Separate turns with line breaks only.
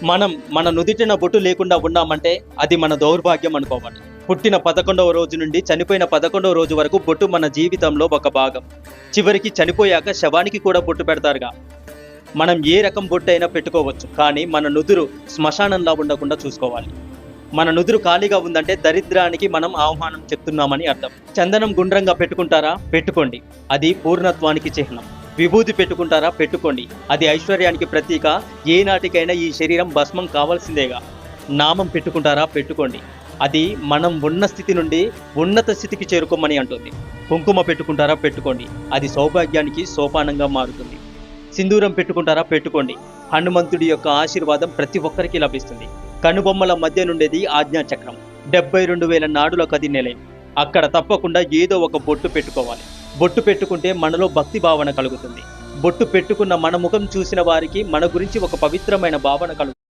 మన నుదిటిన బొట్టు లేకుండా ఉన్నామంటే అది మన దౌర్భాగ్యం అనుకోవాలి. పుట్టిన 11వ రోజు నుండి చనిపోయిన 11వ రోజు వరకు బొట్టు మన జీవితంలో ఒక భాగం. చివరికి చనిపోయాక శవానికి కూడా బొట్టు పెడతారుగా. మనం ఏ రకం బొట్టు అయినా పెట్టుకోవచ్చు, కానీ మన నుదురు శ్మశానంలా ఉండకుండా చూసుకోవాలి. మన నుదురు ఖాళీగా ఉందంటే దరిద్రానికి మనం ఆహ్వానం చెప్తున్నామని అర్థం. చందనం గుండ్రంగా పెట్టుకుంటారా? పెట్టుకోండి, అది పూర్ణత్వానికి చిహ్నం. విభూతి పెట్టుకుంటారా? పెట్టుకోండి, అది ఐశ్వర్యానికి ప్రతీక. ఏ నాటికైనా ఈ శరీరం భస్మం కావాల్సిందేగా. నామం పెట్టుకుంటారా? పెట్టుకోండి, అది మనం ఉన్న స్థితి నుండి ఉన్నత స్థితికి చేరుకోమని అంటుంది. కుంకుమ పెట్టుకుంటారా? పెట్టుకోండి, అది సౌభాగ్యానికి సోపానంగా మారుతుంది. సింధూరం పెట్టుకుంటారా? పెట్టుకోండి, హనుమంతుడి యొక్క ఆశీర్వాదం ప్రతి ఒక్కరికి లభిస్తుంది. కనుబొమ్మల మధ్య నుండేది ఆజ్ఞాచక్రం. 72,000 నాడులకు అది నిలయం. అక్కడ తప్పకుండా ఏదో ఒక బొట్టు పెట్టుకోవాలి. బొట్టు పెట్టుకుంటే మనలో భక్తి భావన కలుగుతుంది. బొట్టు పెట్టుకున్న మన ముఖం చూసిన వారికి మన గురించి ఒక పవిత్రమైన భావన కలుగుతుంది.